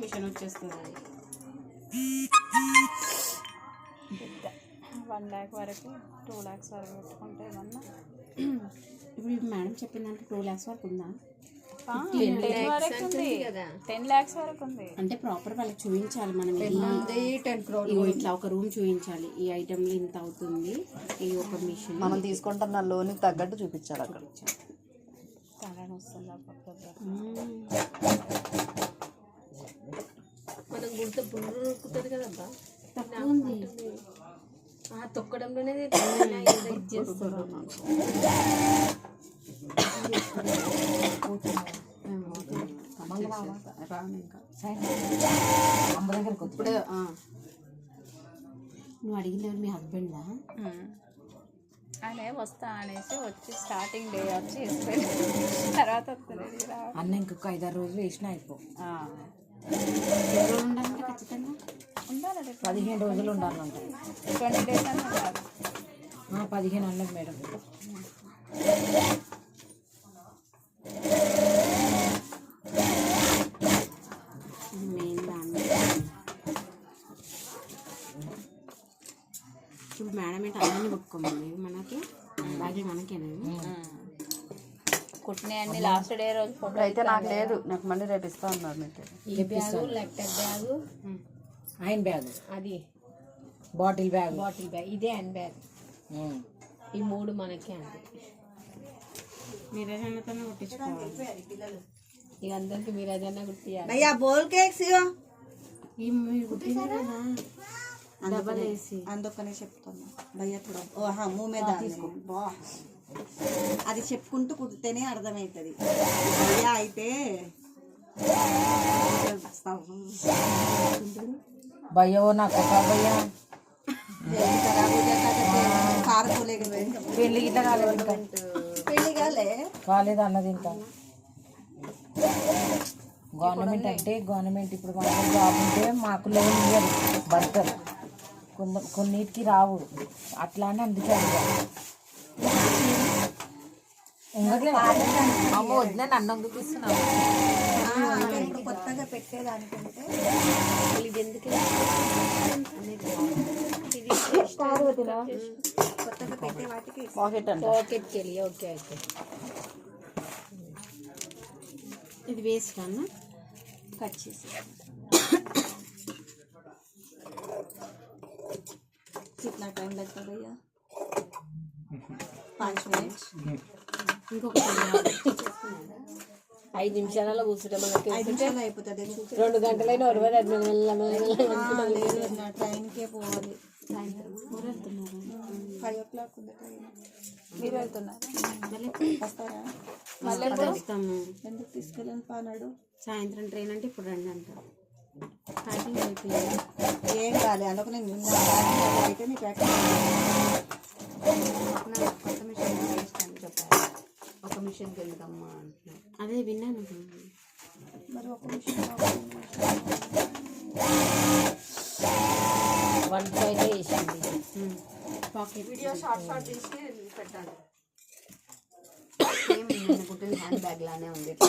Machine వచ్చేస్తుంది. 1 lakh వరకు 2 lakhs వరకు పెట్టుకుంటే ఏమన్నా. ఇప్పుడు మేడం చెప్పిందంటే 2 lakhs వరకు ఉందా? 10 వరకు ఉంది, 10 lakhs వరకు ఉంది. అంటే ప్రాపర్ వాళ్ళకి చూపించాలి మనం. 10 crore ఇట్లా ఒక రూమ్ చూపించాలి, ఈ ఐటమ్లు ఇంత అవుతుంది, ఈ ఒక మిషన్ మనం తీసుకుంటున్న లోన్కి తగ్గట్టు చూపించాలి అక్కడ. తలన వస్తుంది అప్పట్లో. మనకు గుర్తు బుర్రుతుంది కదబ్బా, తక్కువ ఉంది. తొక్కడంలోనే ఇప్పుడు నువ్వు అడిగిన మీ హస్బెండా? ఆయన వస్తా అనేసి వచ్చి స్టార్టింగ్ డే వచ్చి వేసిపోయింది, తర్వాత వస్తలేదు. అన్న ఇంకొక 5-6 రోజులు వేసినా అయిపో. ఉండాలంటే ఖచ్చితంగా ఉండాలి, 15 రోజులు ఉండాలంట. 20 days అని ఉండాలి. 15 అన్నది మేడం. మెయిన్ దాన్ని ఇప్పుడు మేడం ఏంటి అన్నీ కొట్టుకోమండి మనకి, అలాగే మనకేనా కుట్టిన అన్ని లాస్ట్ డే రోజు ఫోటో అయితే నాకు లేదు, నాకు మళ్ళీ రేపు ఇస్తా అన్నారు. మీకు ఈ బ్యాగు, ల్యాప్టాప్ బ్యాగు, ఆయన బ్యాగ్, అది బాటిల్ బ్యాగ్, ఇదే హ్యాండ్ బ్యాగ్, ఈ 3 మనకే అండి. మీరే సంగతనే కొట్టించుకోవాలి. ఇక అందరికి మీరు ఏదైనా గుర్తియాలి. భయ్యా బోల్ కేక్స్ ఈ మీరు కుట్టింది కదా డబల్ వేసి అందుకనే చెప్తున్నా భయ్య కూడా మూవ్ మీద బా అది చెప్పుకుంటూ కుడితేనే అర్థమవుతుంది. భయ్య అయితే భయ్యో నాకు భయ్యా కారపోలే కదా, పెళ్ళి గిట్లా కాలేదు, ఇంకా పెళ్లి కాలే కాలేదు అన్నది. ఇంకా గవర్నమెంట్ అంటే గవర్నమెంట్ ఇప్పుడు మనకి జాబ్ ఉంటే మాకు లోన్ ఇవ్వరు, భర్తలు కొన్నిటికి రావు, అట్లా అని అందుకే అమ్మ వద్ద నన్ను అందుకిస్తున్నావు. ఇప్పుడు కొత్తగా పెట్టేదానికంటే ఇది ఎందుకు కొత్తగా పెట్టే వాటికి పాకెట్ అంటే పాకెట్కి వెళ్ళి. ఓకే ఓకే, ఇది వేస్ట్ అన్న కట్ చేసి कितना टाइम लगता भैया? 5 मिनट. ఇంకొక 5 నిమిషాలలో కూర్చుంటే మనకి 5 నిమిషాలు అయిపోతుంది. 2 గంటలైనా 25 లేదు నా ట్రైన్కే పోవాలి. 5 o'clock ఉంది ట్రైన్. మీరు వెళ్తున్నారు వస్తారా? మళ్ళీ వస్తాము. ఎందుకు తీసుకెళ్ళాను పానాడు? సాయంత్రం ట్రైన్ అంటే ఇప్పుడు రండి అంటారు. ప్యాకింగ్ అయిపోయింది, ఏం కాలే అందుకు నేను అయితే నీ ప్యాకింగ్ కొత్త మిషన్ వేస్ట్ అని చెప్పారు. ఒక మిషన్కి ఎందుకమ్మా అంటున్నాను, అదే విన్నాను. మరి ఒక మిషన్ 1 వేసింది. పాకెట్ వీడియో షార్ట్ చేసి పెట్టాలి. కుట్టిన హ్యాండ్ బ్యాగ్ లానే ఉంది.